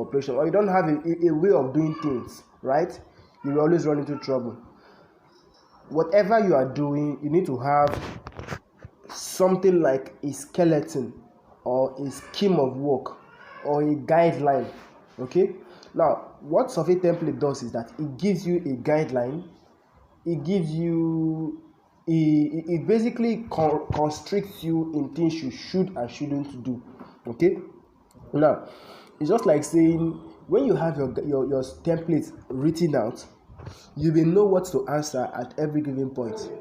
operation, or you don't have a way of doing things, right, you will always run into trouble. Whatever you are doing, you need to have something like a skeleton or a scheme of work or a guideline. Okay, now what survey template does is that it gives you a guideline, it gives you it basically constricts you in things you should and shouldn't do. Okay, now it's just like saying, when you have your template written out, you will know what to answer at every given point.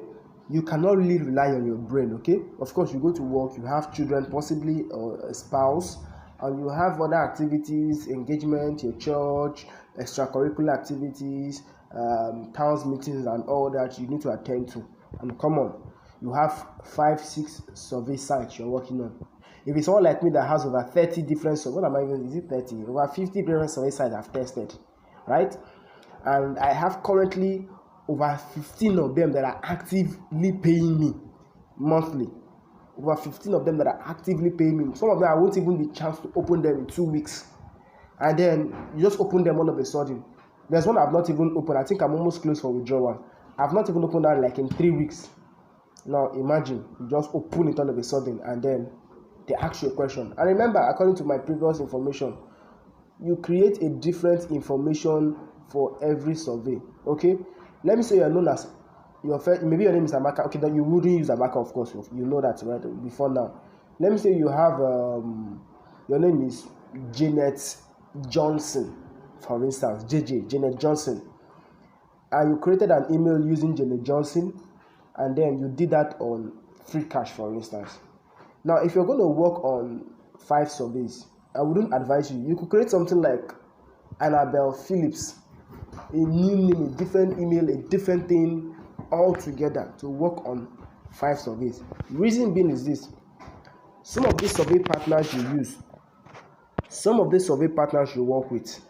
You cannot really rely on your brain. Okay, of course, you go to work, you have children, possibly, or a spouse, and you have other activities, engagement, your church, extracurricular activities, towns meetings, and all that you need to attend to. And come on, you have 5-6 survey sites you're working on. If it's all like me that has over 30 different survey, what am I even, is it 30? Over 50 different survey sites I've tested, right? And I have currently over 15 of them that are actively paying me monthly. Over 15 of them that are actively paying me. Some of them I won't even be chance to open them in 2 weeks. And then you just open them all of a sudden. There's one I've not even opened. I think I'm almost close for withdrawal. I've not even opened that like in 3 weeks. Now imagine, you just open it all of a sudden and then they ask you a question. And remember, according to my previous information, you create a different information for every survey. Okay, let me say you're known as your first, maybe your name is Amaka. Okay, then you wouldn't use Amaka, of course, you know that right before now. Let me say you have your name is Janet Johnson, for instance, Janet Johnson, and you created an email using Janet Johnson, and then you did that on Freecash, for instance. Now, if you're going to work on 5 surveys, I wouldn't advise you. You could create something like Annabelle Phillips, a new name, a different email, a different thing all together to work on 5 surveys. Reason being is this: some of these survey partners you use, some of these survey partners you work with.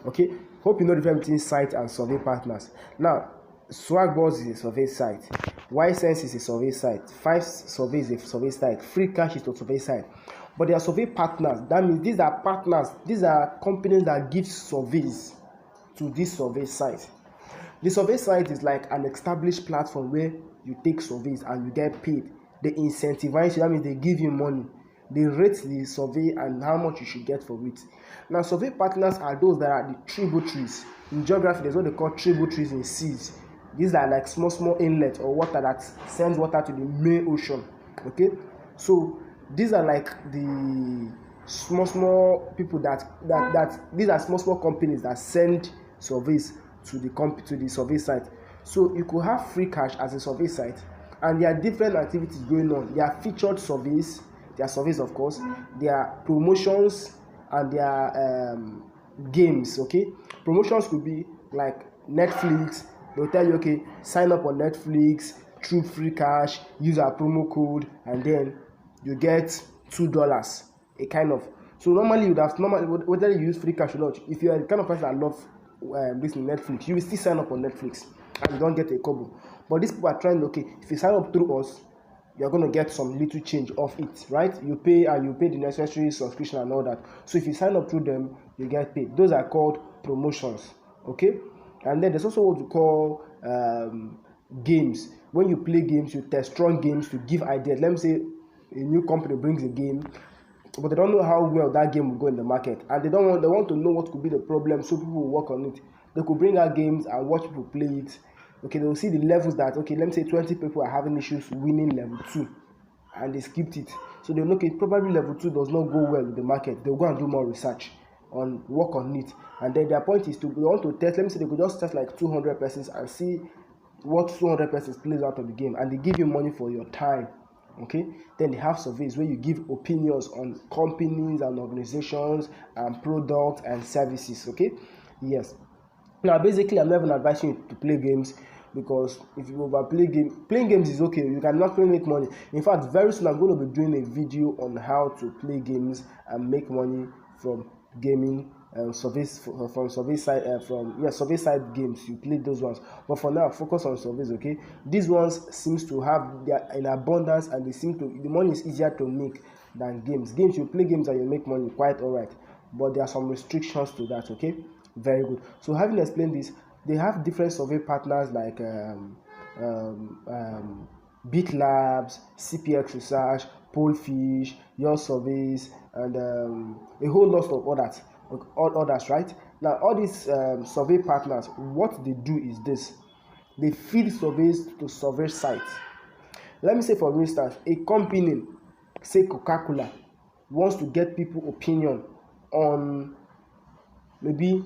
Okay, hope you know the difference between site and survey partners. Now, Swagboss is a survey site, Ysense is a survey site, 5 Survey is a survey site, Freecash is a survey site. But they are survey partners. That means these are partners, these are companies that give surveys to this survey site. The survey site is like an established platform where you take surveys and you get paid. They incentivize you, that means they give you money. They rate the survey and how much you should get for it. Now, survey partners are those that are the tributaries. In geography, there's what they call tributaries in seas. These are like small inlets or water that sends water to the main ocean. Okay, so these are like the small people that these are small companies that send surveys to the survey site. So you could have Freecash as a survey site, and there are different activities going on. There are featured surveys, there are surveys, of course, there are promotions, and there are games. Okay, promotions could be like Netflix. They'll tell you, okay, sign up on Netflix through Freecash, use our promo code, and then you get $2, a kind of. So normally you would have, whether you use Freecash or not, if you are the kind of person that loves this Netflix, you will still sign up on Netflix and you don't get a kobo. But these people are trying, okay, if you sign up through us, you're going to get some little change off it, right? You pay, and you pay the necessary subscription and all that. So if you sign up through them, you get paid. Those are called promotions. Okay, and then there's also what we call games. When you play games, you test strong games to give ideas. Let me say a new company brings a game, but they don't know how well that game will go in the market, and they want to know what could be the problem, so people will work on it. They could bring out games and watch people play it. Okay, they will see the levels that, okay, let me say 20 people are having issues winning level 2, and they skipped it. So they look at probably level 2 does not go well with the market. They'll go and do more research on work on it, and then their point is to they want to test. Let me say they could just test like 200 persons and see what 200 persons plays out of the game, and they give you money for your time. Okay, then they have surveys where you give opinions on companies and organizations and products and services. Okay, yes. Now, basically, I'm never advising you to play games, because if you overplay playing games is okay. You can actually make money. In fact, very soon I'm going to be doing a video on how to play games and make money from gaming. Surveys from survey side survey side games. You play those ones, but for now, focus on surveys. Okay, these ones seems to have their in abundance, and they seem to, the money is easier to make than games. You play games and you make money quite all right, but there are some restrictions to that. Okay, very good. So having explained this, they have different survey partners like Bit Labs, CPX Research, Pollfish, Your Surveys, and a whole lot of others, right? Now, all these survey partners, what they do is this: they feed surveys to survey sites. Let me say, for instance, a company, say Coca-Cola, wants to get people opinion on maybe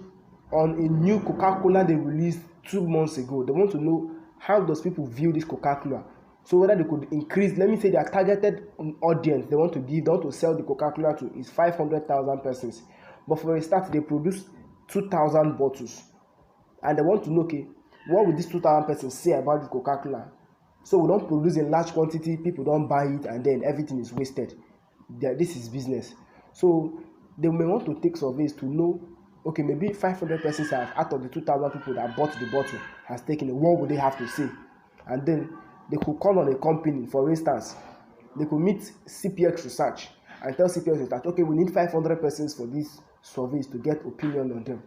on a new Coca-Cola they released 2 months ago. They want to know how does people view this Coca-Cola. So whether they could increase, let me say their targeted audience they want to sell the Coca-Cola to is 500,000 persons. But for a start, they produce 2,000 bottles. And they want to know, okay, what will these 2,000 persons say about the Coca-Cola? So we don't produce in large quantity, people don't buy it, and then everything is wasted. This is business. So they may want to take surveys to know, okay, maybe 500 persons have, out of the 2,000 people that bought the bottle has taken it, what would they have to say? And then they could call on a company, for instance, they could meet CPX Research and tell CPX Research, okay, we need 500 persons for these surveys to get opinion on them.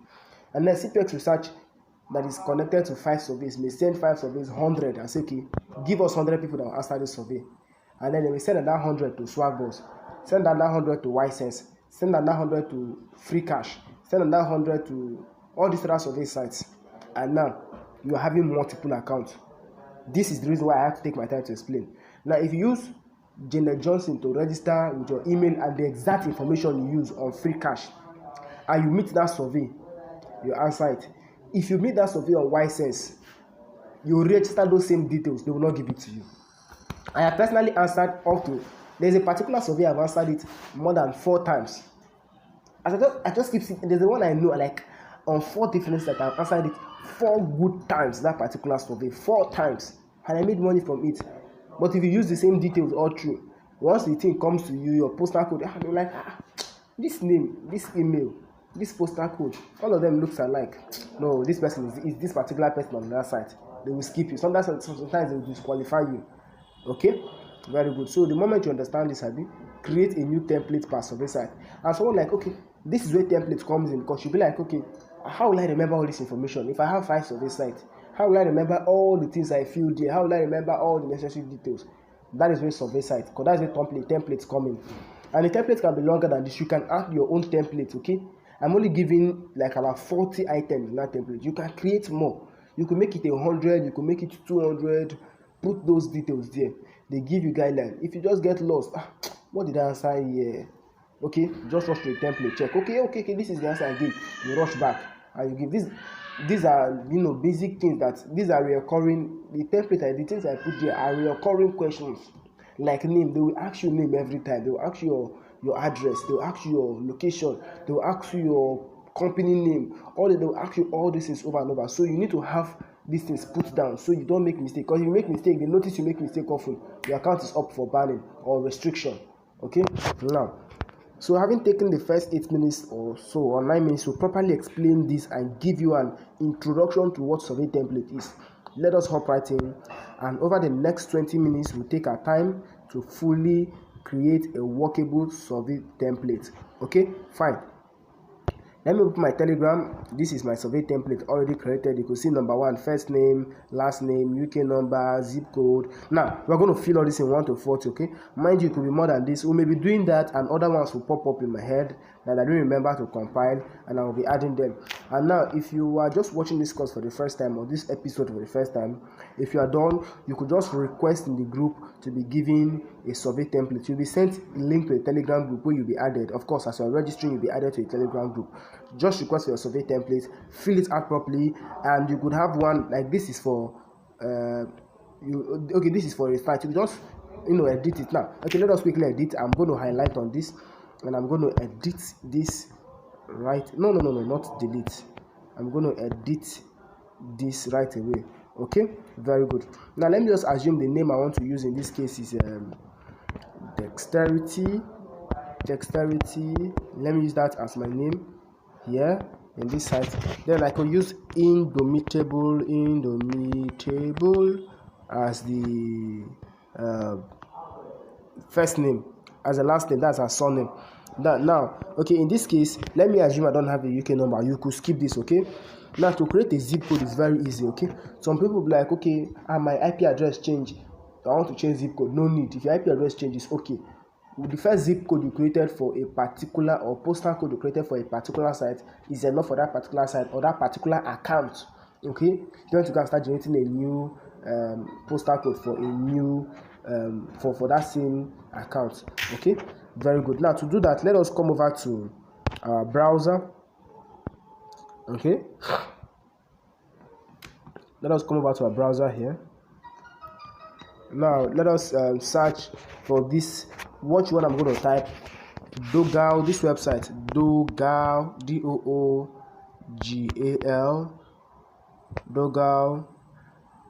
And then CPX Research that is connected to 5 surveys may send 5 surveys 100 and say, okay, give us 100 people that will answer this survey. And then they will send another 100 to Swagboss, send another 100 to Ysense, send another 100 to Free Cash, send another 100 to all these other survey sites. And now you are having multiple accounts. This is the reason why I have to take my time to explain. Now, if you use Janet Johnson to register with your email and the exact information you use on Free Cash, and you meet that survey, you answer it. If you meet that survey on Ysense, you register those same details, they will not give it to you. I have personally answered there's a particular survey I've answered it more than 4 times. As I just keep seeing, there's the one I know, like on 4 different sites, I've answered it 4 good times, that particular survey, 4 times, and I made money from it. But if you use the same details all through, once the thing comes to you, your postal code, you're like, this name, this email, this postal code, all of them looks alike. No, this person is this particular person on that site. They will skip you. Sometimes they will disqualify you. Okay, very good. So the moment you understand this, create a new template per survey site. And someone like, okay, this is where template comes in, because you'll be like, okay, how will I remember all this information? If I have 5 survey sites, how will I remember all the things I filled there? How will I remember all the necessary details? That is where survey site, because that's where templates come in. And the template can be longer than this. You can add your own template. Okay, I'm only giving like about 40 items in that template. You can create more. You can make it 100, you can make it 200, put those details there. They give you guidelines. If you just get lost, what did I answer here? Okay, just rush to the template, check. Okay, this is the answer I gave. You rush back and you give this. These are basic things these are recurring. The template and the things I put there are recurring questions. Like name, they will ask you name every time. They will ask you your address. They will ask you your location. They will ask you your company name. They will ask you all these things over and over. So you need to have these things put down so you don't make mistake. Because if you make mistake, they notice you make mistake often, your account is up for banning or restriction. Okay, now, so having taken the first 8 minutes or so or 9 minutes to properly explain this and give you an introduction to what survey template is, let us hop right in, and over the next 20 minutes we'll take our time to fully create a workable survey template. Okay, fine. Let me open my Telegram. This is my survey template already created. You can see number 1, first name, last name, UK number, zip code. Now, we're going to fill all this in 1 to 40, okay? Mind you, it could be more than this. We may be doing that and other ones will pop up in my head that I don't remember to compile, and I will be adding them. And now, if you are just watching this course for the first time or this episode for the first time, if you are done, you could just request in the group to be given a survey template. You'll be sent a link to a Telegram group where you'll be added. Of course, as you're registering, you'll be added to a Telegram group. Just request for your survey template, fill it out properly, and you could have one like this is for this is for a site. You just edit it now. Okay, let us quickly edit. I'm going to highlight on this, and I'm going to edit this right. No, not delete. I'm going to edit this right away. Okay, very good. Now let me just assume the name I want to use in this case is Dexterity. Let me use that as my name here in this site. Then I could use Indomitable as the first name, as the last name, that's our surname. That now, okay, in this case, let me assume I don't have a UK number. You could skip this, okay? Now, to create a zip code is very easy, okay? Some people be like, okay, my IP address changed. I want to change zip code. No need. If your IP address changes, okay. The first zip code you created for a particular, or postal code you created for a particular site is enough for that particular site or that particular account, okay? You don't want to go and start generating a new postal code for a new for that same account, okay? Very good. Now, to do that, let us come over to our browser, okay? Let us come over to our browser here. Now, let us search for this. What one I'm going to type, Dogal, this website, Dogal, Doogal, Dogal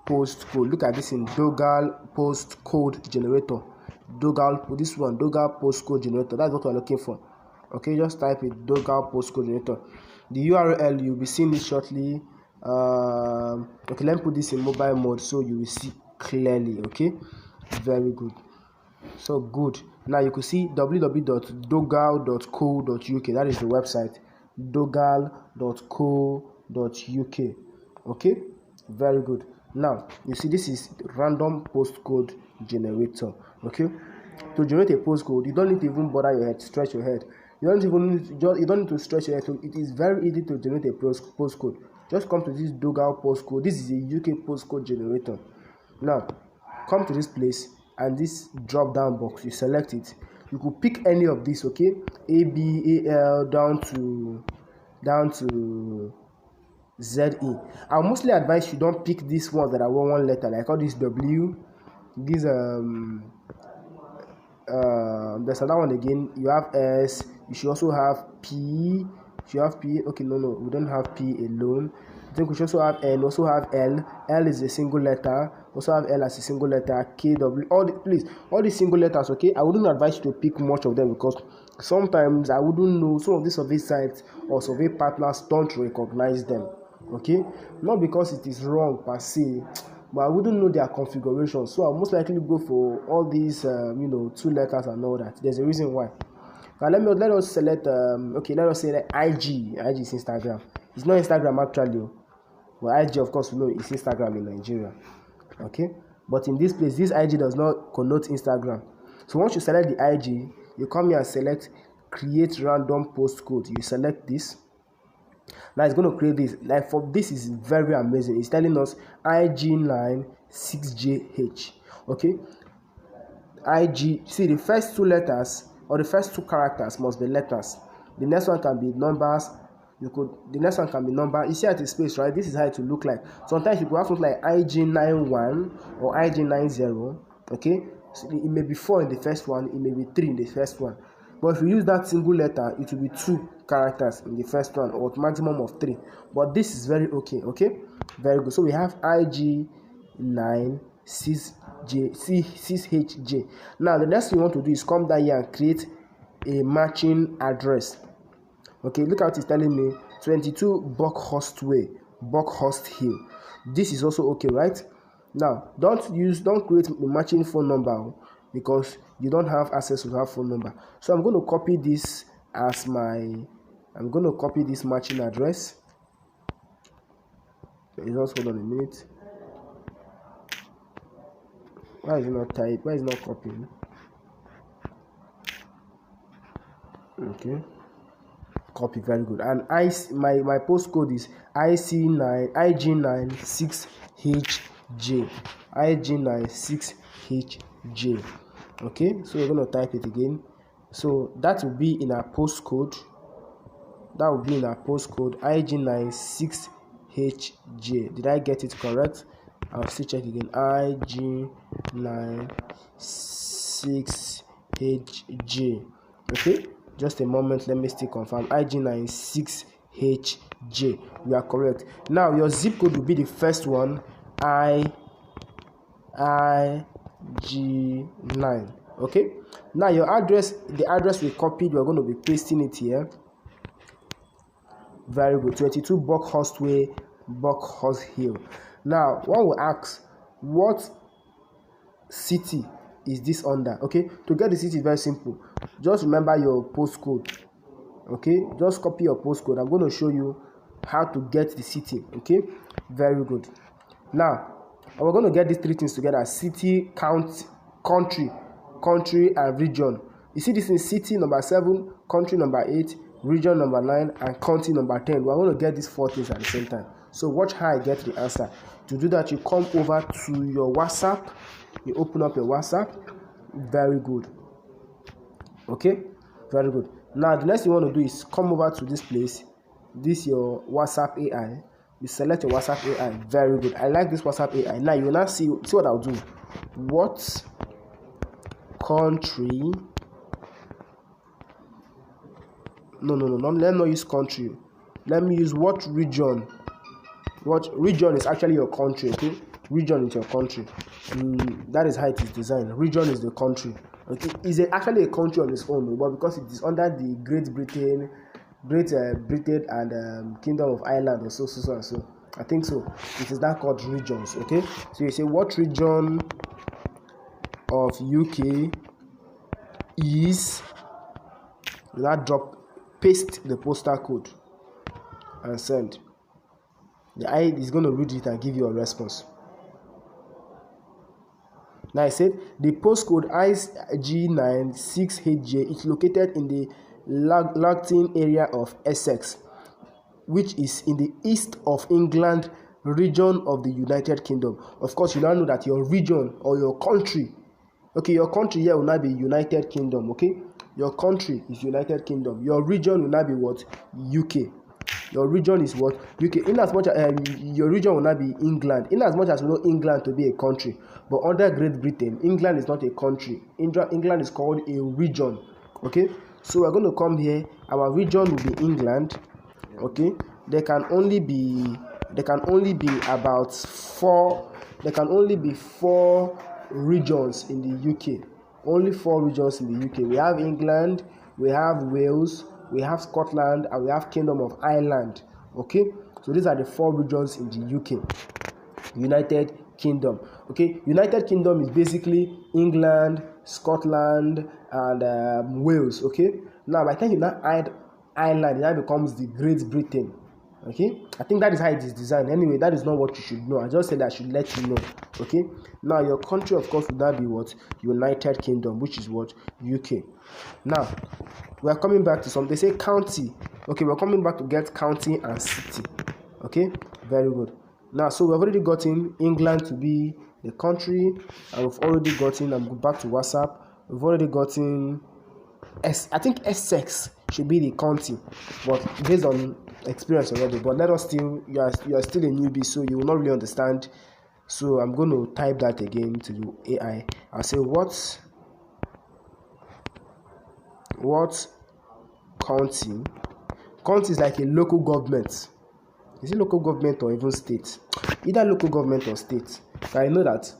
postcode. Look at this in Dogal postcode generator. Dogal, this one, Dogal postcode generator. That's what we're looking for. Okay, just type it, Dogal postcode generator. The URL, you'll be seeing this shortly. Okay, let me put this in mobile mode so you will see clearly. Okay, very good. So good. Now you can see www.dogal.co.uk. That is the website, dogal.co.uk. Okay, very good. Now you see this is random postcode generator. Okay, to generate a postcode, you don't need to even bother your head, stretch your head. You don't need to stretch your head. So it is very easy to generate a postcode. Just come to this Dogal postcode. This is a UK postcode generator. Now come to this place, and this drop down box, you select it. You could pick any of these, okay? A, B, A, L down to ZE. I'll mostly advise you don't pick these ones that are one letter, like all this W. These there's another one again. You have S. You should also have P. If you have P, okay, no, we don't have P alone. I think we should also have N, also have L. L is a single letter. Also have L as a single letter. K, W. All these single letters, okay? I wouldn't advise you to pick much of them because sometimes I wouldn't know. Some of these survey sites or survey partners don't recognize them, okay? Not because it is wrong per se, but I wouldn't know their configuration. So I'll most likely go for all these, 2 letters and all that. There's a reason why. Now let us select okay, let us say that IG is Instagram. It's not Instagram actually, but IG, of course, we know it's Instagram in Nigeria, okay? But in this place, this IG does not connote Instagram. So once you select the IG, you come here and select create random postcode. You select this. Now it's going to create this. Like, for this is very amazing. It's telling us IG9 6JH, okay? IG, see, the first 2 letters or the first 2 characters must be letters. The next one can be numbers. The next one can be number. You see at the space, right? This is how it will look like. Sometimes you could have something like IG91 or IG90. Okay, so it may be 4 in the first one, it may be 3 in the first one. But if you use that single letter, it will be 2 characters in the first one, or maximum of 3. But this is very okay. Okay, very good. So we have IG9 6HJ. Now the next thing you want to do is come down here and create a matching address. Okay, look at what it's telling me. 22 Buckhurst Way, Buckhurst Hill. This is also okay, right? Now don't create a matching phone number because you don't have access to that phone number. So I'm going to copy this as I'm going to copy this matching address. Just hold on a minute. Why is it not type? Why is it not copying? Okay, copy, very good. And my postcode is IG9 6HJ. IG9 6HJ. Okay, so we're going to type it again. So that will be in our postcode. That will be in our postcode IG9 6HJ. Did I get it correct? I'll still check again. IG9 6HJ. Okay, just a moment. Let me still confirm. IG9 6HJ. We are correct. Now your zip code will be the first one. IG9. Okay. Now your address, the address we copied, we're going to be pasting it here. Very good. 22 Buckhurst Way, Buckhurst Hill. Now one will ask, what city is this under. Okay, to get the city is very simple. Just remember your postcode. Okay, just copy your postcode. I'm going to show you how to get the city. Okay, very good. Now we're going to get these three things together: city, country, and region. You see this in city number 7, country number 8, region number 9, and county number 10. We're going to get these 4 things at the same time. So watch how I get the answer. To do that, you come over to your WhatsApp. You open up your WhatsApp. Very good. Okay, very good. Now the next thing you want to do is come over to this place. This your WhatsApp AI. You select your WhatsApp AI. Very good. I like this WhatsApp AI. Now you will now see what I'll do. What country? No. Let me not use country. Let me use what region. What region is actually your country? Okay, region is your country. That is how it is designed. Region is the country. Okay, it's actually a country on its own, but because it is under the Great Britain and Kingdom of Ireland or so and so. I think so. It is now called regions. Okay, so you say what region of UK is that? Paste the postal code and send. The AI is going to read it and give you a response. Now I said the postcode IG96HJ is located in the Lachlan area of Essex, which is in the east of England region of the United Kingdom. Of course, you now know that your region or your country, okay, your country here will now be United Kingdom. Okay, your country is United Kingdom. Your region will now be what? UK. Your region is what? UK. In as much as your region will not be England. In as much as we know England to be a country, but under Great Britain, England is not a country. England is called a region. Okay, so we're going to come here. Our region will be England. Okay, there can only be about 4. There can only be 4 regions in the UK. Only 4 regions in the UK. We have England. We have Wales. We have Scotland, and we have Kingdom of Ireland. Okay, so these are the 4 regions in the UK. United Kingdom. Okay, United Kingdom is basically England, Scotland, and Wales. Okay, now by the time you now add Ireland, it now becomes the Great Britain. Okay, I think that is how it is designed. Anyway, that is not what you should know. I just said I should let you know. Okay, now your country, of course, would now be what? United Kingdom, which is what? UK. Now we are coming back to some. They say county. Okay, we're coming back to get county and city. Okay, very good. Now, so we've already gotten England to be the country, and we've already gotten. I'm going back to WhatsApp. We've already gotten. I think Essex should be the county, but based on experience already. But let us still. You are still a newbie, so you will not really understand. So I'm going to type that again to the AI. I'll say what county? County is like a local government. Is it local government or even state? Either local government or state. I know that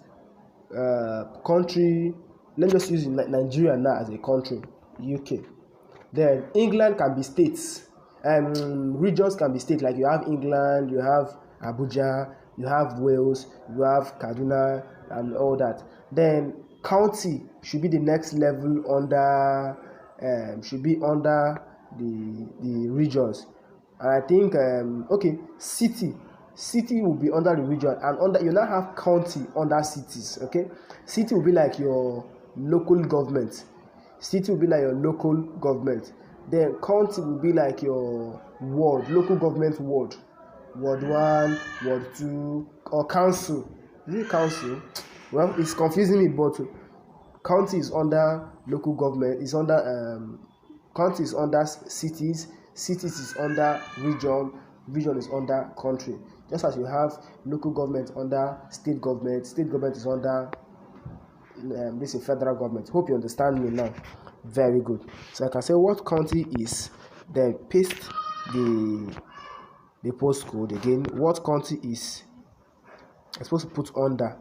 country. Let's just use Nigeria now as a country. UK. Then England can be states. Regions can be states. Like you have England, you have Abuja, you have Wales, you have Kaduna, and all that. Then county should be the next level under. Should be under the regions. And I think okay, city will be under the region, and under you now have county under cities. Okay, city will be like your local government. City will be like your local government. Then county will be like your ward, local government ward. Ward 1, Ward 2, or council. Is it council? Well, it's confusing me, but county is under local government. It's under county is under cities. Cities is under region. Region is under country. Just as you have local government under state government. State government is under this is federal government. Hope you understand me now. Very good. So I can say what county is, then paste the postcode again. What county is? I'm supposed to put under.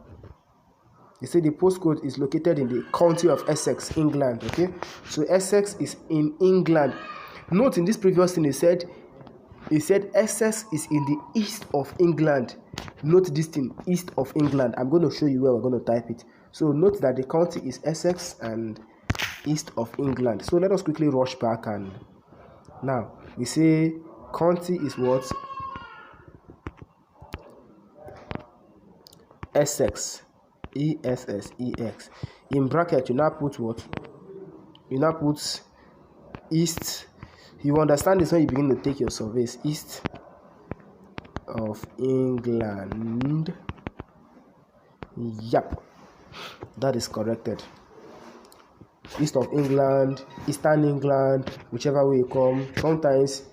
They say the postcode is located in the county of Essex, England. Okay, so Essex is in England. Note in this previous thing, it said Essex is in the east of England. Note this thing, east of England. I'm going to show you where we're going to type it. So note that the county is Essex and East of England. So let us quickly rush back, and now we say county is what? Essex, E-S-S-E-X. In bracket, you now put what? You now put East. You understand this when you begin to take your surveys. East of England. Yep, that is corrected. East of England, Eastern England, whichever way you come. Sometimes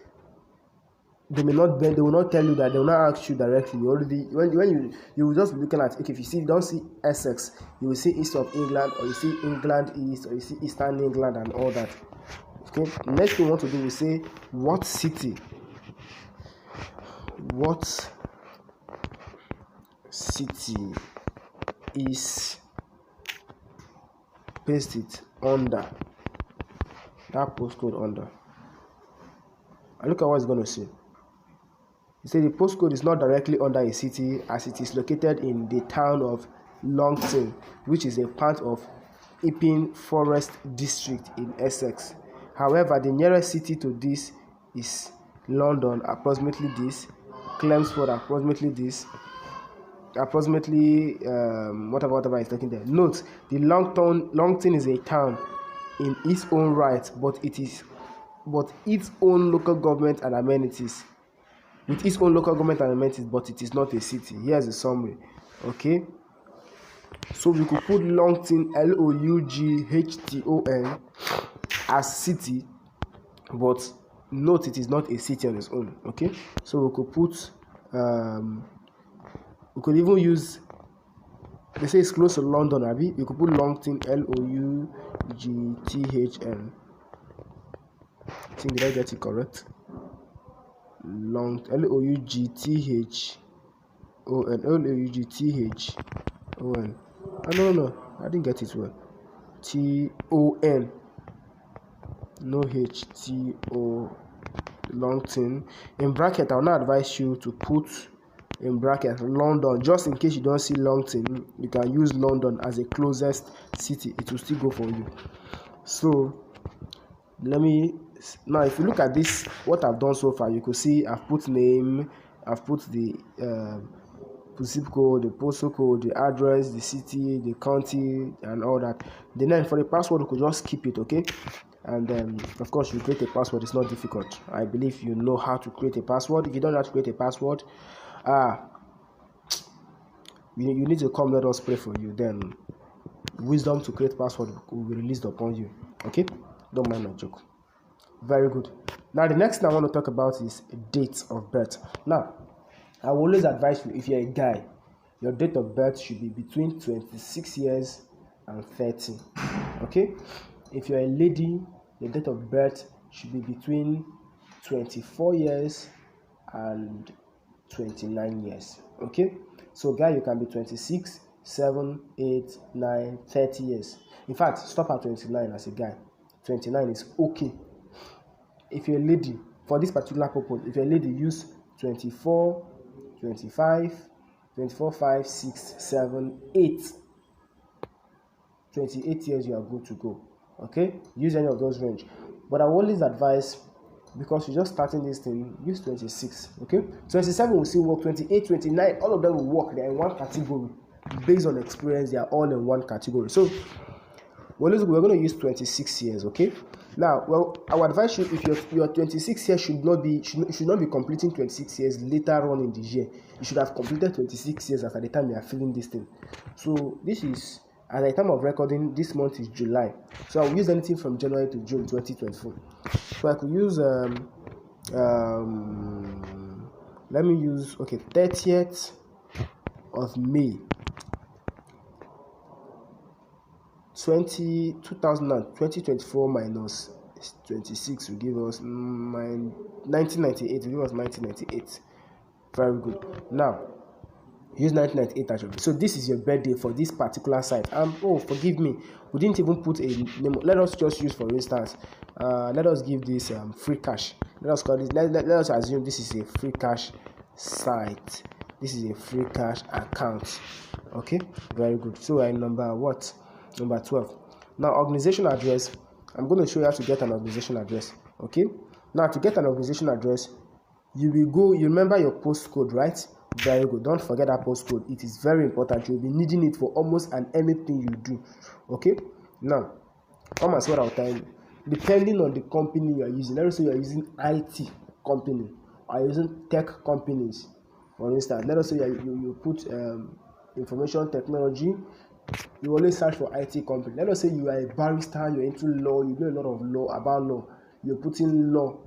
they will not tell you that. They will not ask you directly. You already when you will just be looking at, okay, if you don't see Essex, you will see East of England, or you see England East, or you see Eastern England and all that. Okay, next thing we want to do, we say what city is, paste it under that postcode under, and look at what it's going to say. You say the postcode is not directly under a city, as it is located in the town of Longton, which is a part of Epping Forest District in Essex. However, the nearest city to this is London, approximately this, Chelmsford, approximately this, whatever is taken there. Note, the Longton is a town in its own right, but its own local government and amenities. With its own local government and amenities, but it is not a city. Here's a summary. Okay, so we could put Longton, Loughton, as city, but note it is not a city on its own. Okay, so we could put we could even use, they say it's close to London, Abby. You could put Longton, Loughton. I think, did I get it correct? Longton, Loughton. No, I didn't get it well. Ton, no H, T-O, Longton. In bracket, I will not advise you to put in bracket London, just in case you don't see Longton. You can use London as a closest city, it will still go for you. So now if you look at this, what I've done so far, you could see I've put name, I've put the zip code, the postal code, the address, the city, the county, and all that. Then for the password, you could just keep it, okay? And then of course you create a password. It's not difficult. I believe you know how to create a password. If you don't know how to create a password, you need to come, let us pray for you. Then wisdom to create password will be released upon you. Okay, don't mind my joke. Very good. Now the next thing I want to talk about is date of birth. Now I will always advise you, if you're a guy, your date of birth should be between 26 years and 30. Okay, if you're a lady, your date of birth should be between 24 years and 29 years. Okay, so guy, you can be 26, 7, 8, 9, 30 years. In fact, stop at 29 as a guy. 29 is okay. If you're a lady, for this particular purpose, if you're a lady, use 24, 25, 24, 5, 6, 7, 8. 28 years, you are good to go. Okay, use any of those range. But I always advise, because you're just starting this thing, use 26. Okay, 27 will still work. 28, 29, all of them will work. They are in one category. Based on experience, they are all in one category. So we're going to use 26 years. Okay, now, well, I would advise you, if your 26 years should not be completing 26 years later on in the year. You should have completed 26 years at the time you are filling this thing. So this is, at the time of recording, this month is July. So I'll use anything from January to June 2024. So I could use let me use 30th of May 2024 minus 26 will give us 1998. Will give us 1998. Very good. Now use 1998 actually. So this is your birthday for this particular site. Oh, forgive me, we didn't even put a name. Let us just use, for instance, let us give this free cash. Let us call this. Let us assume this is a free cash site. This is a free cash account. Okay, very good. So we're in number what? Number 12. Now, organization address. I'm going to show you how to get an organization address. Okay, now to get an organization address, you remember your postcode, right? Very good. Don't forget that postcode. It is very important. You'll be needing it for almost anything you do. Okay, now come and see what I'll tell you. Depending on the company you are using, let us say you are using IT company or using tech companies. For instance, let us say you put information technology. You always search for IT company. Let us say you are a barrister, you're into law, you know a lot of law about law. You put in law.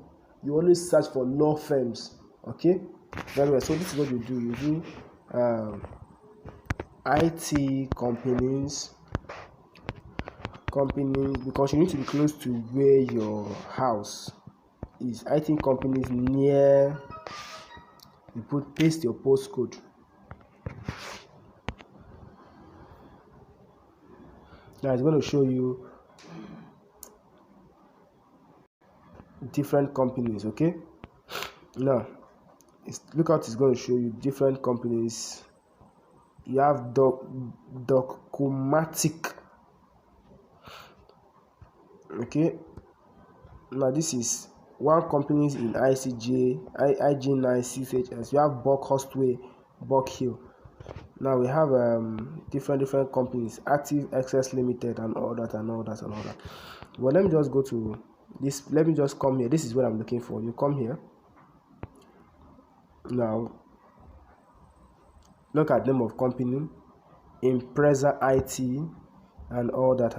You always search for law firms. Okay, very well. So this is what you do. You do IT companies, because you need to be close to where your house is. IT companies near. You paste your postcode. Now it's going to show you different companies. Okay, now look out, it's going to show you different companies. You have Docomatic. Okay, now this is one companies in ICJ, IG9, CHS. You have Buckhurst, Buck Hill. Now we have different companies, Active Access Limited, and all that. Well, let me just go to this. Let me just come here. This is what I'm looking for. You come here. Now look at name of company, Impreza IT, and all that.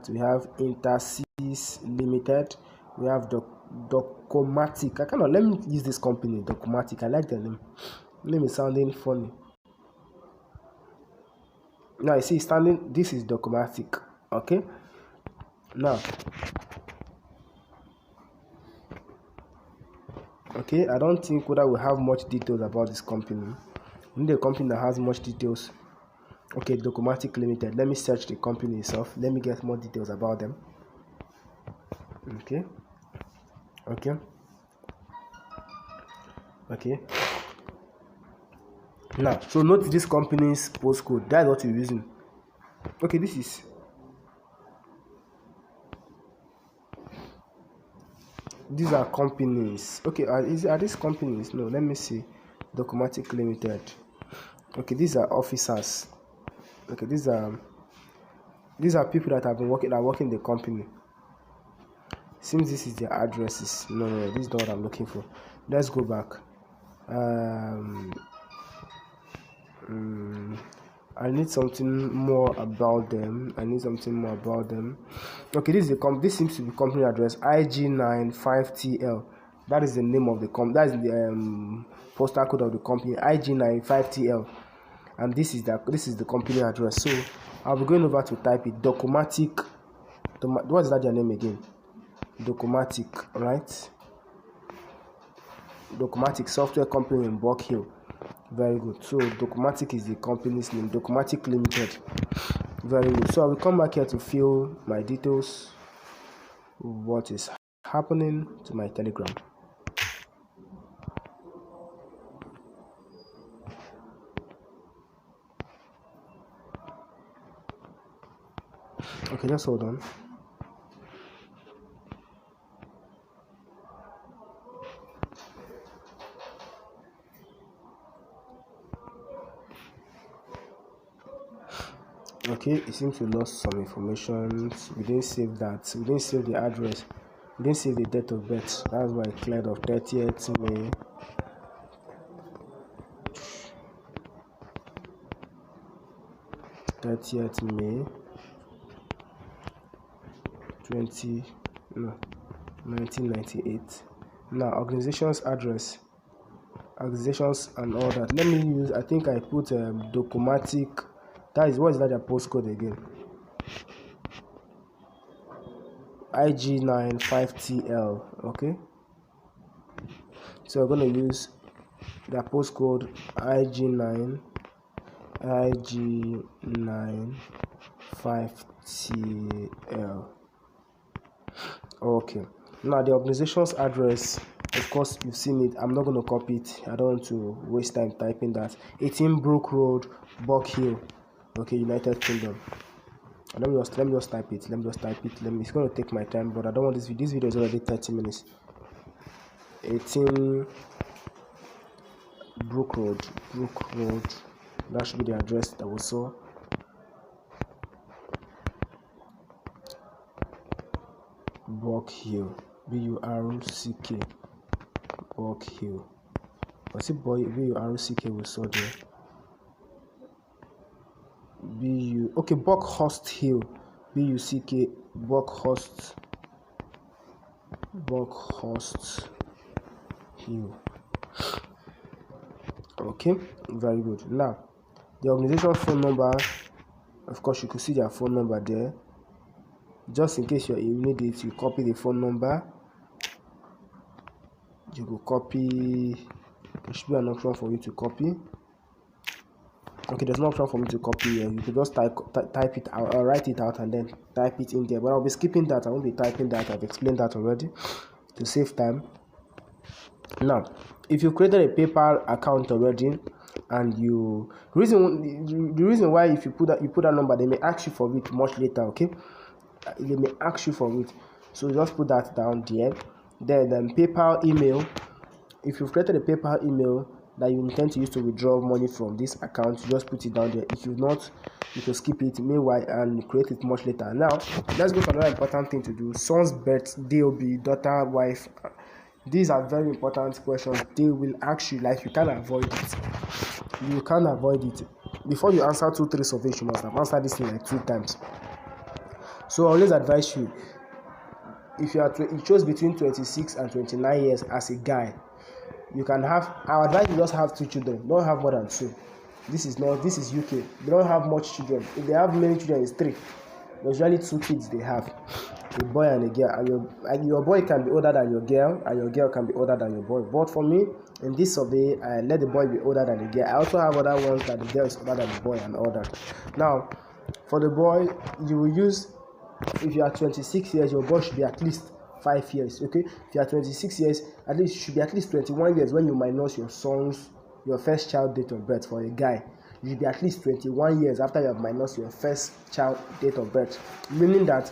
We have Intersys Limited. We have Docomatic. Let me use this company, Docomatic. I like the name. Name is sounding funny. Now you see this is Docomatic. Okay, now I don't think whether we have much details about this company. We need a company that has much details. Okay, Docomatic Limited. Let me search the company itself. Let me get more details about them. Okay. Now, so note this company's postcode. That's what you're using. Okay, these are companies. Okay, are these companies? No, let me see. Docomatic Limited. Okay, these are officers. Okay, these are people that have been working in the company. Since this is their addresses. No, this is not what I'm looking for. Let's go back. I need something more about them. Okay, this seems to be company address, IG95TL. That is the name of the company. That is the postal code of the company, IG95TL. And this is the company address. So I'll be going over to type it. Docomatic. What is that their name again? Docomatic, right? Docomatic software company in Buck Hill. Very good. So Docomatic is the company's name, Docomatic Limited. Very good. So I will come back here to fill my details. What is happening to my Telegram? Okay, just hold on. Okay, it seems we lost some information. We didn't save that. We didn't save the address. We didn't save the date of birth. That's why it cleared off. 30th May. May 1998. Now organization's address, organizations and all that. Let me use. I think I put Docomatic. What is that their postcode again? IG95TL. Okay. So we're gonna use the postcode IG95TL. Okay. Now the organization's address Of course, you've seen it. I'm not going to copy it. I don't want to waste time typing that. 18 Brook Road, Buck Hill. Okay, United Kingdom. Let me just type it. It's going to take my time, but I don't want this video. This video is already 30 minutes. 18 Brook Road. That should be the address that we saw. Buck Hill. B-U-R-C-K. Buck Hill. Was it B-U-R-C-K we saw there? Okay, Buckhurst Hill. B-U-C-K. Buckhurst Hill. Okay, very good. Now, the organization phone number, of course, you could see their phone number there. Just in case you need it, you copy the phone number. You could copy. There should be an option for you to copy. Okay, there's no option for me to copy here. You could just type it out or write it out and then type it in there. But I'll be skipping that. I won't be typing that. I've explained that already to save time. Now, if you created a PayPal account already, and the reason why if you put that number, they may ask you for it much later. Okay, they may ask you for it, so just put that down there. Then PayPal email. If you've created a PayPal email that you intend to use to withdraw money from this account, you just put it down there. If you've not, you can skip it meanwhile and create it much later. Now, let's go for another important thing to do. Son's birth, DOB, daughter, wife. These are very important questions. They will ask you, like, you can't avoid it. You can't avoid it. Before you answer 2-3 surveys, you must have answered this thing like 2 times. So I always advise you, if you chose between 26 and 29 years as a guy, you can have. I advise you just have 2 children. Don't have more than 2. This is UK. They don't have much children. If they have many children, it's 3. There's usually 2 kids they have, a boy and a girl. And your boy can be older than your girl, and your girl can be older than your boy. But for me, in this survey, I let the boy be older than the girl. I also have other ones that the girl is older than the boy and all that. Now, for the boy, you will use. If you are 26 years, your boy should be at least 5 years. Okay, if you are 26 years, at least you should be at least 21 years when you minus your first child date of birth. For a guy, you should be at least 21 years after you have minus your first child date of birth. Meaning that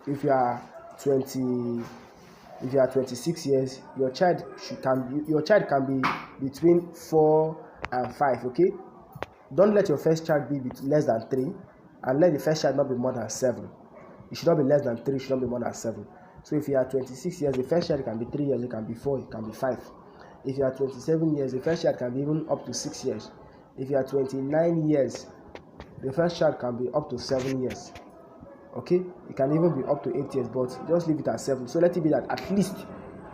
if you are 26 years, your child can be between 4 and 5. Okay, don't let your first child be less than 3, and let the first child not be more than 7. It should not be less than 3, it should not be more than 7. So if you are 26 years, the first child can be 3 years, it can be 4, it can be 5. If you are 27 years, the first child can be even up to 6 years. If you are 29 years, the first child can be up to 7 years. Okay, it can even be up to 8 years, but just leave it at 7. So let it be that at least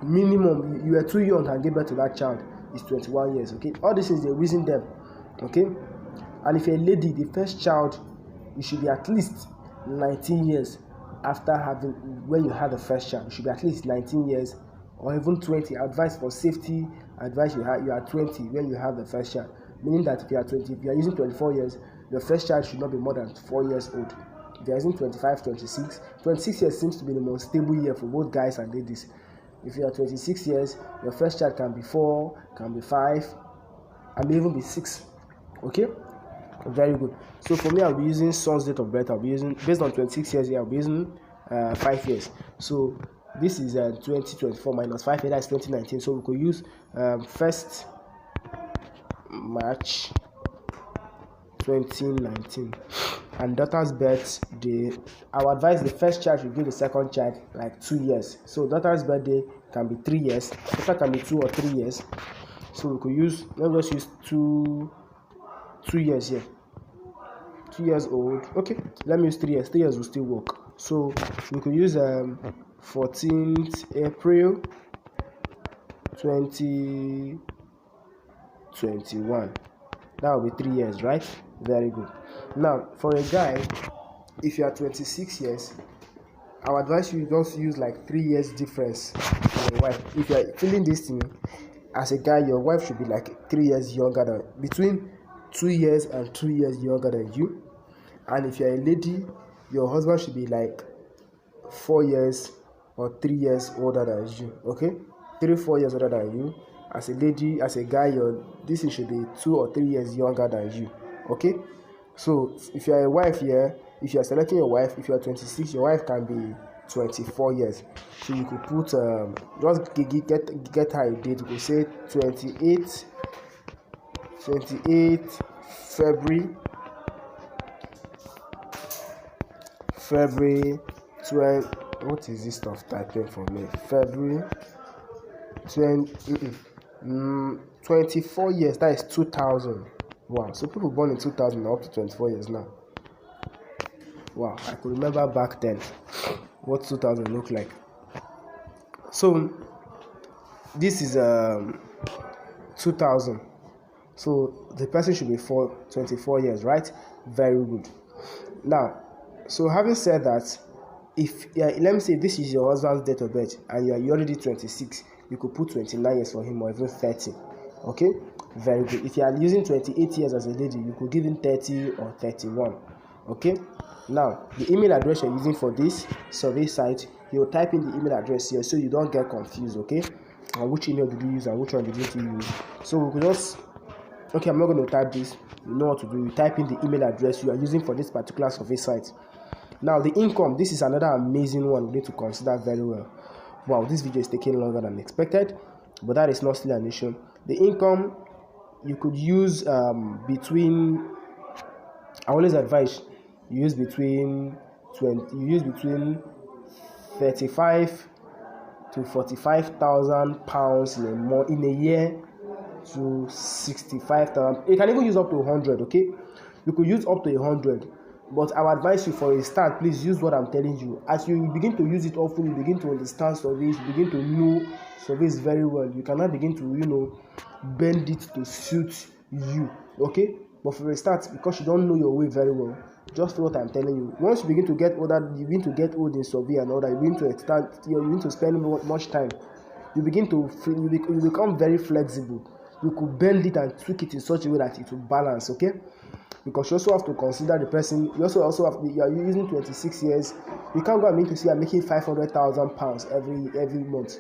minimum you are too young and give birth to that child is 21 years. Okay, all this is the reason them. Okay, and if you're a lady, the first child, you should be at least 19 years after when you had the first child. You should be at least 19 years or even 20. Advice for safety, advice you are 20 when you have the first child. Meaning that if you are using 24 years, your first child should not be more than 4 years old. If you are using 25, 26 years seems to be the most stable year for both guys and ladies. If you are 26 years, your first child can be 4, can be 5, and may even be 6. Okay? Very good. So for me, I'll be using son's date of birth. I'll be using, based on 26 years here, I'll be using 5 years. So this is 2024 minus 5 years, that's 2019. So we could use 1st March 2019. And daughter's birthday, I would advise the first child should give the second child like 2 years. So daughter's birthday can be 3 years. Daughter can be 2 or 3 years. So we could use, let's just use 2 years here. 2 years old. Okay, let me use 3 years. 3 years will still work. So we could use 14th April 2021. That will be 3 years, right? Very good. Now, for a guy, if you are 26 years, I would advise you just use like 3 years difference for your wife. If you are feeling this thing as a guy, your wife should be like 3 years younger than, between 2 years and 2 years younger than you. And if you are a lady, your husband should be like 4 years or 3 years older than you. Okay, 3-4 years older than you. As a lady, as a guy, this should be 2 or 3 years younger than you. Okay, so if you are a wife here, if you are selecting your wife, if you are 26, your wife can be 24 years. So you could put just get her a date. You could say 28 February 20. What is this stuff typing for me? February 24 years. That is 2000. Wow. So people born in 2000 are up to 24 years now. Wow. I could remember back then what 2000 looked like. So this is 2000. So the person should be 24 years, right? Very good. Now, so having said that, let me say this is your husband's date of birth and you're already 26, you could put 29 years for him or even 30. Okay, very good. If you are using 28 years as a lady, you could give him 30 or 31. Okay, now the email address you're using for this survey site, you'll type in the email address here so you don't get confused. Okay, and which email did you use and which one did you use? So we could just, okay, I'm not going to type this. You know what to do. You type in the email address you are using for this particular survey site. Now the income, this is another amazing one we need to consider very well. Wow, this video is taking longer than expected, but that is not still an issue. The income, you could use between, I always advise you use between 35 to 45,000 pounds in a year to 65,000. You can even use up to 100. Okay, you could use up to 100. But I would advise you, for a start, please use what I'm telling you. As you begin to use it often, you begin to understand surveys, you begin to know surveys very well. You cannot begin to, bend it to suit you. Okay? But for a start, because you don't know your way very well, just follow what I'm telling you. Once you begin to get older, you begin to get old in survey and all that, you begin to spend much time. You become very flexible. You could bend it and tweak it in such a way that it will balance. Okay? Because you also have to consider the person. You also have you are using 26 years. You can't go and make to see you're making 500,000 pounds every month.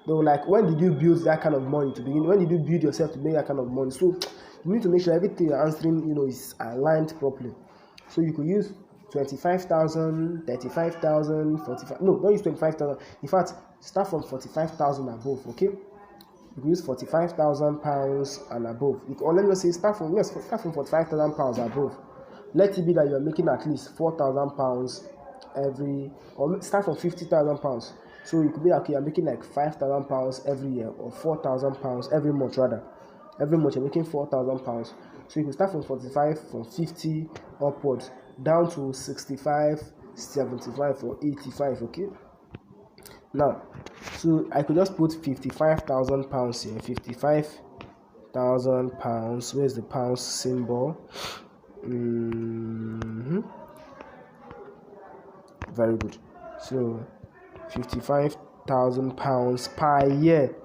Though, like, when did you build that kind of money to begin? When did you build yourself to make that kind of money? So you need to make sure everything you're answering, is aligned properly. So you could use 25,000, 35,000, 45. No, don't use 25,000. In fact, start from 45,000 above. Okay. You can use 45,000 pounds and above. Or let me say start from 45,000 pounds above. Let it be that you are making at least 4,000 pounds or start from 50,000 pounds. So you could be like, okay, you're making like 5,000 pounds every year or 4,000 pounds every month rather. Every month you're making 4,000 pounds. So you can start from 45, from 50 upwards down to 65, 75 or 85. Okay. Now, so I could just put 55,000 pounds here. 55,000 pounds. Where's the pounds symbol? Very good. So 55,000 pounds per year.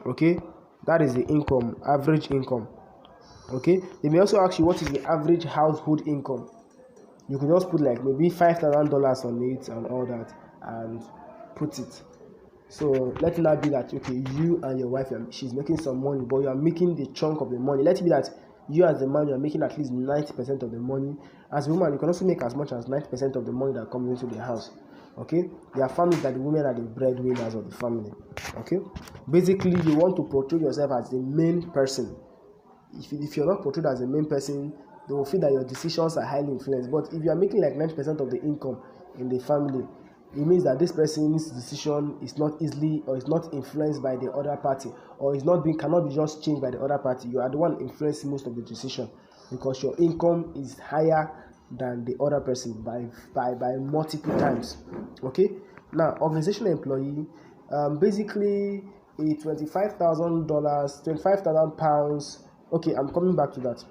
Okay, that is the income, average income. Okay, they may also ask you what is the average household income. You could just put like maybe $5,000 on it and all that, and put it. So let it not be that, okay, you and your wife, she's making some money, but you are making the chunk of the money. Let it be that you as the man, you are making at least 90% of the money. As a woman, you can also make as much as 90% of the money that comes into the house. Okay, there are families that the women are the breadwinners of the family. Okay, basically you want to portray yourself as the main person. If you're not portrayed as the main person, they will feel that your decisions are highly influenced. But if you are making like 90% of the income in the family, it means that this person's decision is not easily or is not influenced by the other party, or cannot be just changed by the other party. You are the one influencing most of the decision because your income is higher than the other person by multiple times. Okay, now organizational employee, basically a $25,000, 25,000 pounds. Okay, I'm coming back to that.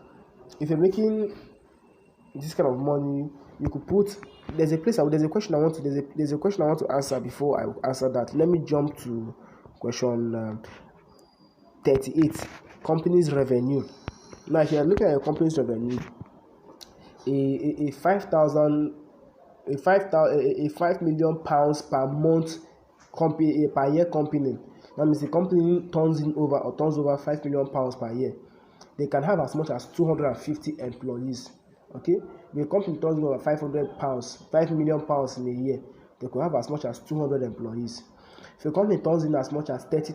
If you're making this kind of money, you could put. There's a question I want to answer before I answer that. Let me jump to question 38. Company's revenue. Now, if you are looking at your company's revenue, a 5 million pounds per month per year company, That means the company turns over 5 million pounds per year. They can have as much as 250 employees. Okay, if a company turns over 5 million pounds in a year, they could have as much as 200 employees. If a company turns in as much as 30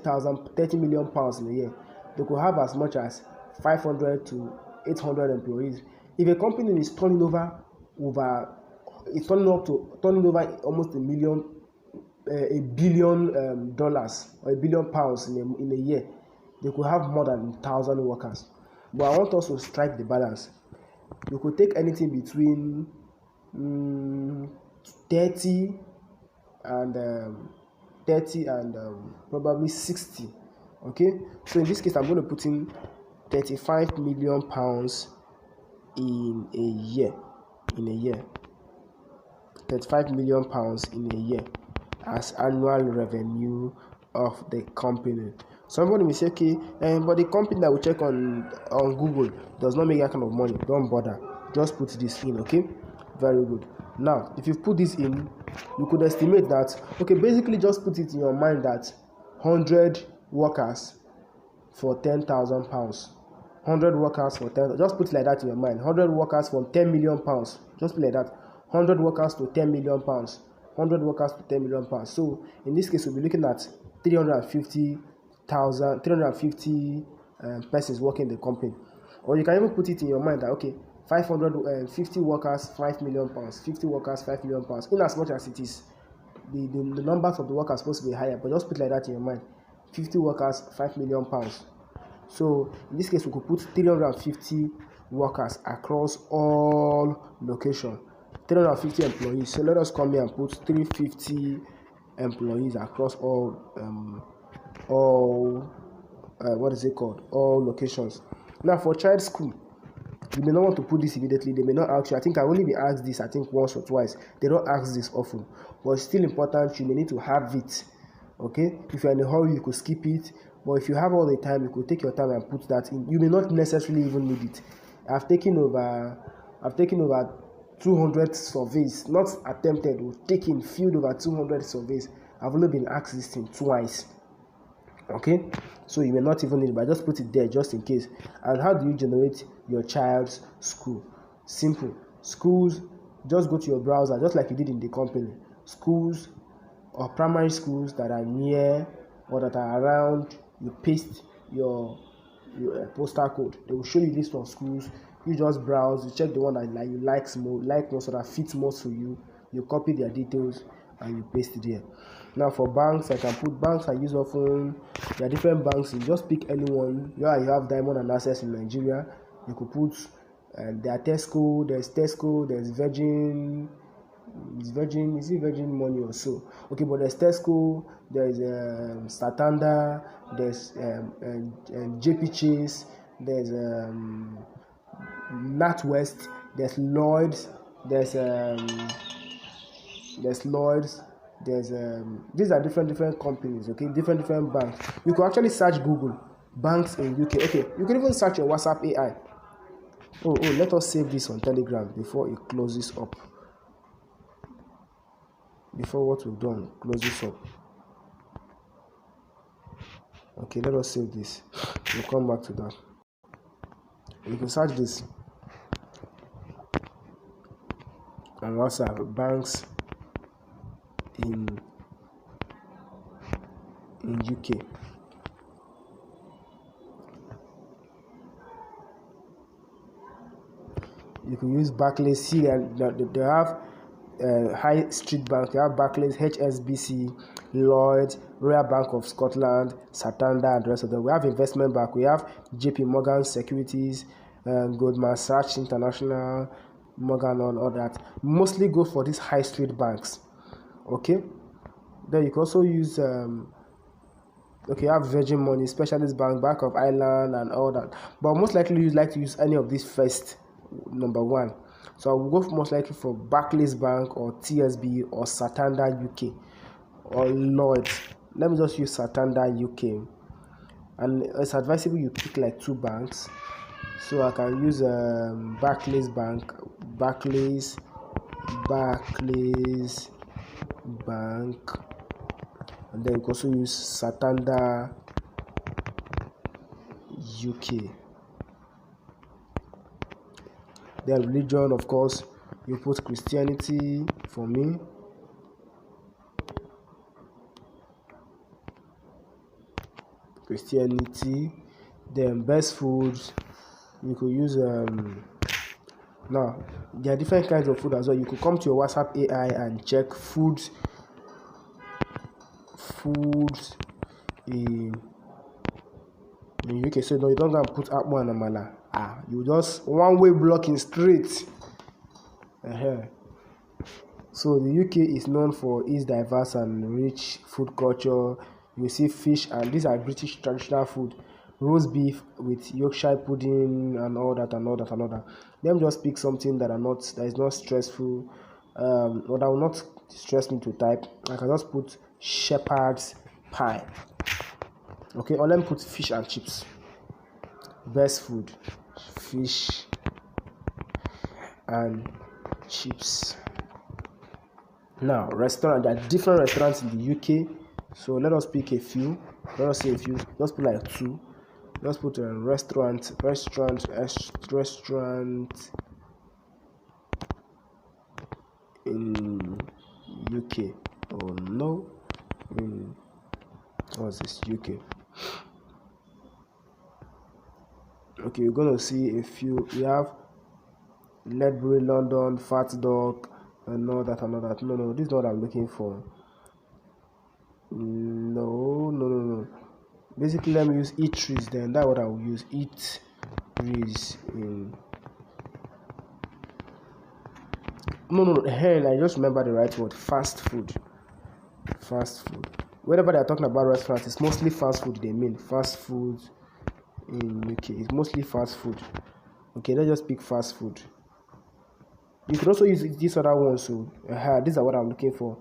million pounds in a year, they could have as much as 500 to 800 employees. If a company is turning over almost a billion dollars or $1 billion in a year, they could have more than 1,000 workers. But I want us to strike the balance. You could take anything between 30 and probably 60. Okay, so in this case, I'm going to put in 35 million pounds in a year. 35 million pounds in a year as annual revenue of the company. Somebody will say, okay, but the company that we check on Google does not make that kind of money. Don't bother. Just put this in, okay? Very good. Now, if you put this in, you could estimate that, okay, basically just put it in your mind that 100 workers for 10,000 pounds. 100 workers for 10, just put it like that in your mind. 100 workers for 10 million pounds. Just put it like that. 100 workers to 10 million pounds. 100 workers to 10 million pounds. So in this case, we'll be looking at 350 persons working in the company. Or you can even put it in your mind that, okay, 550 workers, 5 million pounds. 50 workers, 5 million pounds. In as much as it is, the numbers of the workers are supposed to be higher, but just put it like that in your mind. 50 workers, 5 million pounds. So in this case, we could put 350 workers across all locations. 350 employees. So let us come here and put 350 employees across all locations. Now for child school, you may not want to put this immediately. They may not ask you. I think I only be asked this, I think once or twice. They don't ask this often, but it's still important. You may need to have it. Okay, if you're in a hurry, you could skip it. But if you have all the time, you could take your time and put that in. You may not necessarily even need it. I've taken over 200 surveys, not attempted, filled over 200 surveys. I've only been asked this thing twice. Okay, so you may not even need it, but just put it there just in case. And how do you generate your child's school? Simple. Schools, just go to your browser, just like you did in the company. Schools or primary schools that are near or that are around, you paste your postal code. They will show you list of schools. You just browse, you check the one that you like most, or that fits most to you. You copy their details and you paste it there. Now for banks, I can put banks I use often. There are different banks. You just pick anyone. You have Diamond and Access in Nigeria. You could put there are Tesco, there's Virgin. Is it Virgin Money or so? Okay, but there's Tesco, there's Santander, there's JP Chase, there's NatWest, there's Lloyds, there's these are different companies, okay, different banks. You can actually search Google banks in UK. Okay, you can even search your WhatsApp AI. Oh, let us save this on Telegram before it closes up. Before what we've done closes up. Okay, let us save this. We'll come back to that. You can search this on WhatsApp, banks in UK. You can use Barclays. See, they have High Street Bank. They have Barclays, HSBC, Lloyds, Royal Bank of Scotland, Santander, and the rest of them. We have Investment Bank. We have JP Morgan Securities, Goldman Sachs International, Morgan, all that. Mostly go for these high street banks. Okay. Then you can also use you have Virgin Money, Specialist Bank, Bank of Ireland, and all that. But most likely you'd like to use any of these first, number one. So I will go most likely for Barclays Bank or TSB or Santander UK or Lloyds. Let me just use Santander UK. And it's advisable you pick like two banks. So I can use Barclays Bank, and then you can also use Santander UK. Then religion, of course, you put Christianity for me. Christianity. Then best foods, you could use now there are different kinds of food as well. You could come to your WhatsApp AI and check foods in UK. So no, you don't go and put Akpu and Amala. You just one way blocking straight. So the UK is known for its diverse and rich food culture. You see fish, and these are British traditional food. Roast beef with Yorkshire pudding and all that. Let me just pick something that is not stressful, or that will not stress me to type. I can just put shepherd's pie. Okay, or let me put fish and chips. Best food, fish and chips. Now, restaurant. There are different restaurants in the UK. So let us pick a few. Let us say a few. Just put like 2. Let's put a restaurant in UK. Oh no, what's this? UK. Okay, you're gonna see a few. We have Ledbury, London, Fat Dog, and all that. No, this is not what I'm looking for. No. Basically, let me use eateries then. That's what I will use. Eateries in. No. Hey, I just remember the right word. Fast food. Whenever they're talking about restaurants, it's mostly fast food. They mean fast food in UK. It's mostly fast food. Okay, let's just pick fast food. You can also use this other one. So these are what I'm looking for.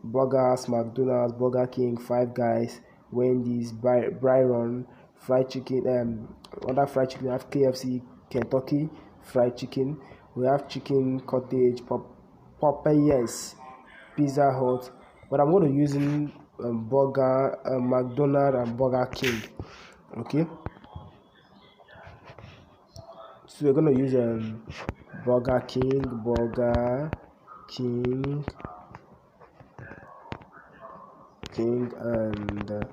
Burgers, McDonald's, Burger King, Five Guys, Wendy's, Byron, fried chicken, other fried chicken. We have KFC, Kentucky Fried Chicken. We have Chicken Cottage, Popeyes, Pizza Hut. But I'm going to use McDonald's and Burger King. Okay. So we're going to use Burger King, and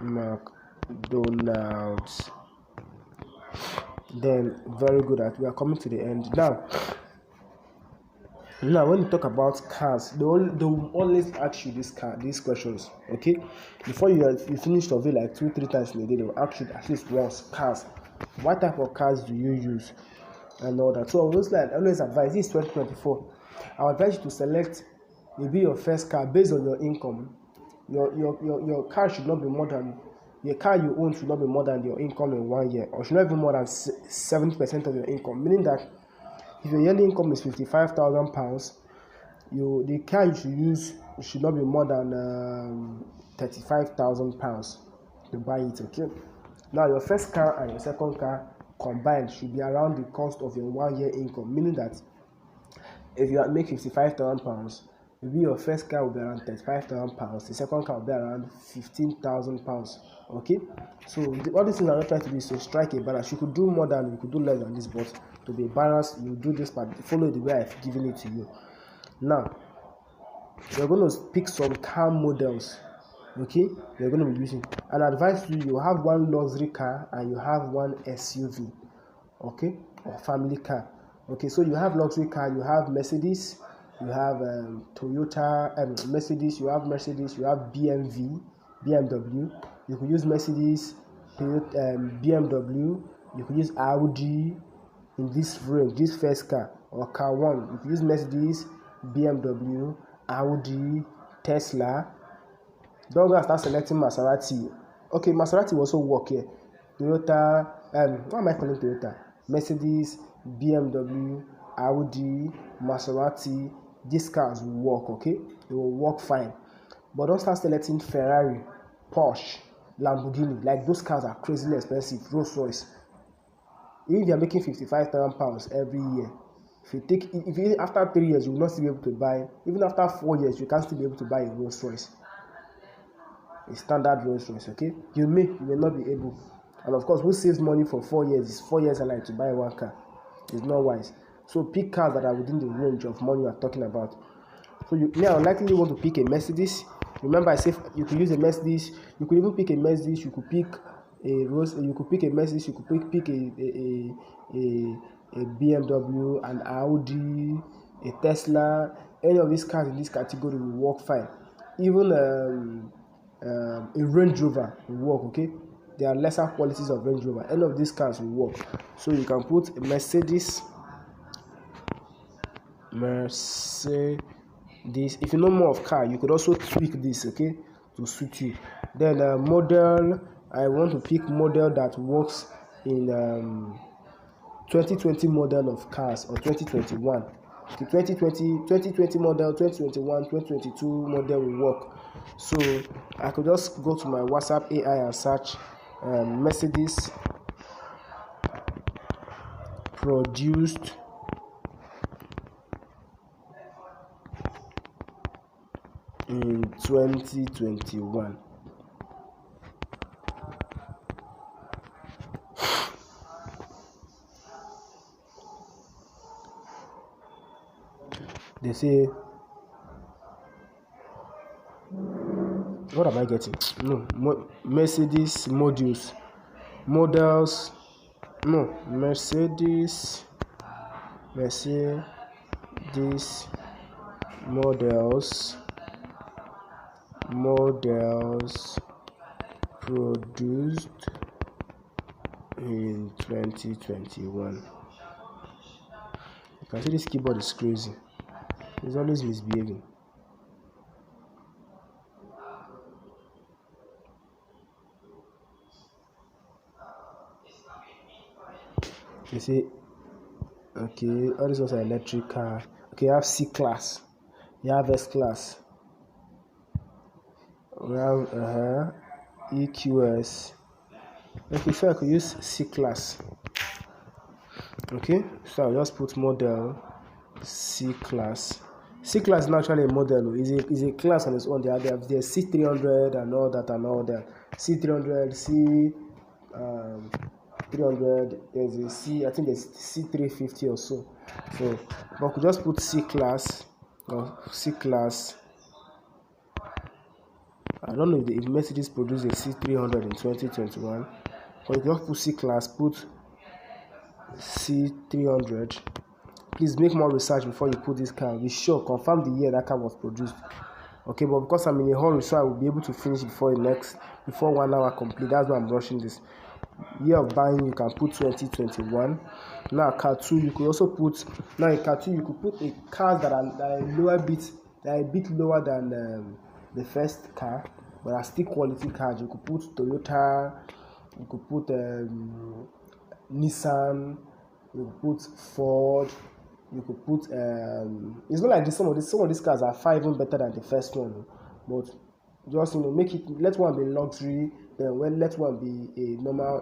McDonald's. Then very good at we are coming to the end now when you talk about cars, they will always ask you these questions. Okay, before you finish survey like 2-3 times in a day, they will ask you at least once. Cars, what type of cars do you use and all that. So I always advise, this is 2024, I would advise you to select maybe your first car based on your income. Your car should not be more than the car you own should not be more than your income in 1 year, or should not be more than 70% of your income. Meaning that if your yearly income is £55,000, the car you should use should not be more than £35,000 to buy it. Okay. Now your first car and your second car combined should be around the cost of your 1 year income. Meaning that if you make £55,000, maybe your first car will be around £35,000, the second car will be around £15,000. Okay, so all these things I'm not trying to do is to strike a balance. You could do more than, you could do less than this, but to be balanced, you do this part, follow the way I've given it to you. Now we're going to pick some car models. Okay, we're going to be using, and advise you have one luxury car and you have one SUV, okay, or family car. Okay, so you have luxury car, you have Mercedes, you have Toyota, Mercedes, you have BMW. You could use Mercedes, BMW. You could use Audi in this range, this first car or car one. You could use Mercedes, BMW, Audi, Tesla. Don't go and start selecting Maserati. Okay, Maserati will also work here. Toyota, what am I calling Toyota? Mercedes, BMW, Audi, Maserati. These cars will work, okay? They will work fine. But don't start selecting Ferrari, Porsche, Lamborghini. Like those cars are crazily expensive. Rolls Royce. If you are making £55,000 every year, If you after 3 years you will not still be able to buy, even after 4 years you can't still be able to buy a Rolls Royce, a standard Rolls Royce. Okay, you may not be able. And of course, who saves money for 4 years? It's 4 years alike to buy one car. It's not wise. So pick cars that are within the range of money you are talking about. So you now likely want to pick a Mercedes. Remember, I said you could use a Mercedes. You could even pick a Mercedes. You could pick a Rolls. You could pick a Mercedes. You could pick a BMW, an Audi, a Tesla. Any of these cars in this category will work fine. Even a Range Rover will work. Okay, there are lesser qualities of Range Rover. Any of these cars will work. So you can put a Mercedes. If you know more of car, you could also tweak this, okay, to suit you. Then model, I want to pick model that works in 2020 model of cars, or 2021. Okay, 2020 model, 2021, 2022 model will work. So I could just go to my WhatsApp AI and search Mercedes produced in 2021. They say, what am I getting? No, Mercedes models. No, Mercedes models produced in 2021. You can see this keyboard is crazy. It's always misbehaving. You see, okay, all these ones are electric car. Okay, you have C class, you have S class, we have EQS. Okay, so I could use C class. Okay, so I'll just put model C class. C class is not actually a model, is a class on its own. There's C300 and all that C300, C300, there's a C, I think there's C350 or so. So I could just put C class or C class. I don't know if Mercedes produced a C300 in 2021, but you just put C class, put C300. Please make more research before you put this car. Be sure, confirm the year that car was produced. Okay, but because I'm in a hurry, so I will be able to finish before 1 hour complete. That's why I'm rushing this. Year of buying, you can put 2021. Now car 2, you could also put. Now in car 2, you could put a cars that are a bit lower than the first car, but are still quality cars. You could put Toyota. You could put Nissan. You could put Ford. You could put it's not like this. Some of these cars are far even better than the first one, but just make it, let one be luxury, then let one be a normal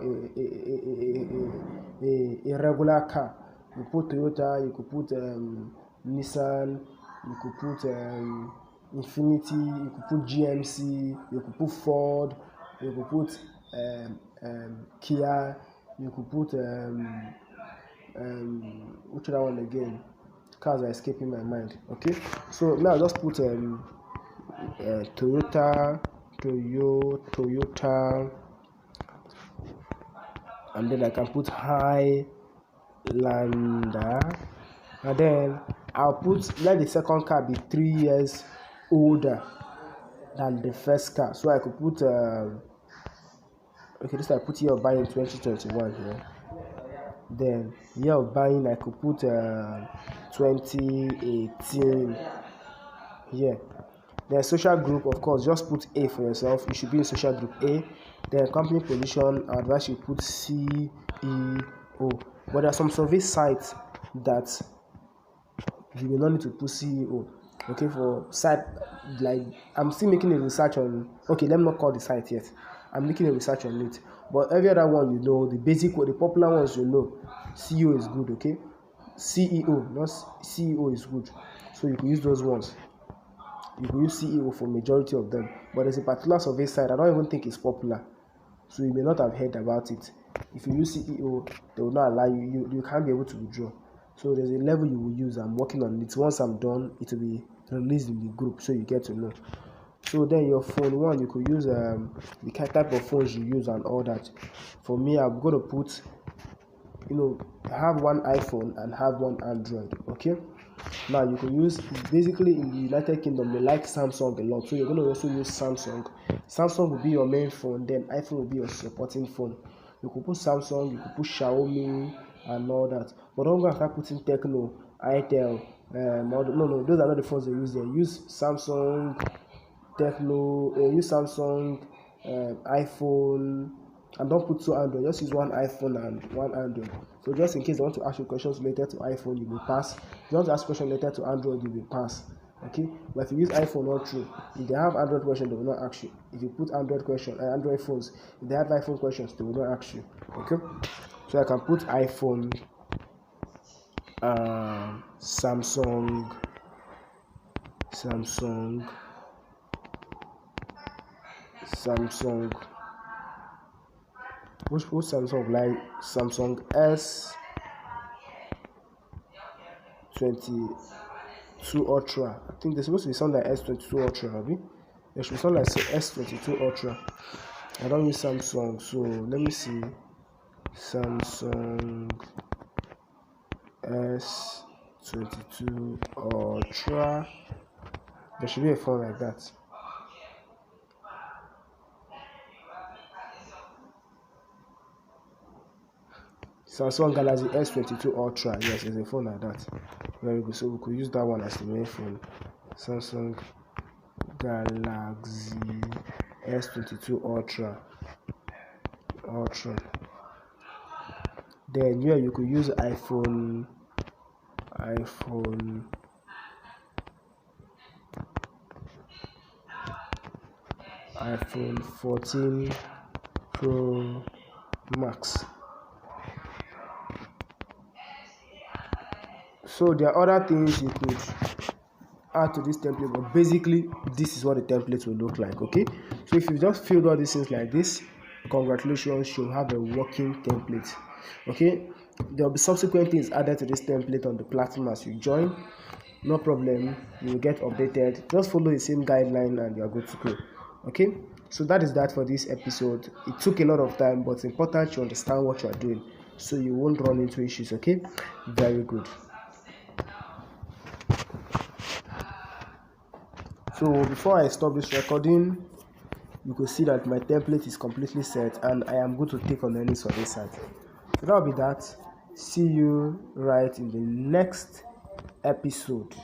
a regular car. You put Toyota, you could put Nissan, you could put Infinity, you could put GMC, you could put Ford, you could put Kia, you could put which other one again? Cars are escaping my mind. Okay, so now just put Toyota, and then I can put Highlander, and then I'll let the second car be 3 years older than the first car. So I could put okay, this I put year of buying 2021 here. Then year of buying I could put 2018 here. Then social group, of course, just put A for yourself. You should be in social group A. Then company position, I advise you put CEO. But there are some survey sites that you will not need to put CEO. Okay, for site, like I'm still making a research on. Okay, let me not call the site yet. I'm making a research on it. But every other one, the basic, the popular ones, CEO is good. Okay, CEO, not CEO is good, so you could use those ones. You could use CEO for majority of them, but there's a particular survey site I don't even think it's popular, so you may not have heard about it. If you use CEO, they will not allow you, you can't be able to withdraw. So there's a level you will use. I'm working on it. Once I'm done, it will be released in the group, so you get to know. So then your phone one, you could use the type of phones you use and all that. For me, I'm going to put, have one iPhone and have one Android. Okay. Now you can use, basically in the United Kingdom they like Samsung a lot, so you're going to also use Samsung. Samsung will be your main phone, then iPhone will be your supporting phone. You could put Samsung, you could put Xiaomi and all that, but don't go and start putting Tecno, Itel, no, those are not the phones they use there. Use Samsung, Tecno, use Samsung, iPhone, and don't put two Android. Just use one iPhone and one Android. So just in case they want to ask you questions related to iPhone, you will pass. If you want to ask questions related to Android, you will pass. Okay, but if you use iPhone, not true. If they have Android questions, they will not ask you. If you put Android phones, if they have iPhone questions, they will not ask you. Okay, so I can put iPhone, Samsung. Which Samsung, like Samsung S22 Ultra. I think there's supposed to be something like S22 Ultra, maybe. There should be something like S22 Ultra. I don't use Samsung, so let me see. Samsung S22 Ultra. There should be a phone like that. Samsung Galaxy S22 Ultra. Yes, it's a phone like that. Very good. So we could use that one as the main phone. Samsung Galaxy S22 Ultra. Then here you could use iPhone 14 Pro Max. So there are other things you could add to this template, but basically this is what the template will look like. Okay, so if you just filled all these things like this, congratulations, you have a working template. Okay, there will be subsequent things added to this template on the platform as you join. No problem, you will get updated. Just follow the same guideline and you are good to go. Okay, so that is that for this episode. It took a lot of time, but it's important to understand what you are doing so you won't run into issues. Okay, very good. So before I stop this recording, you can see that my template is completely set and I am going to take on any survey site. So that will be that. See you right in the next episode.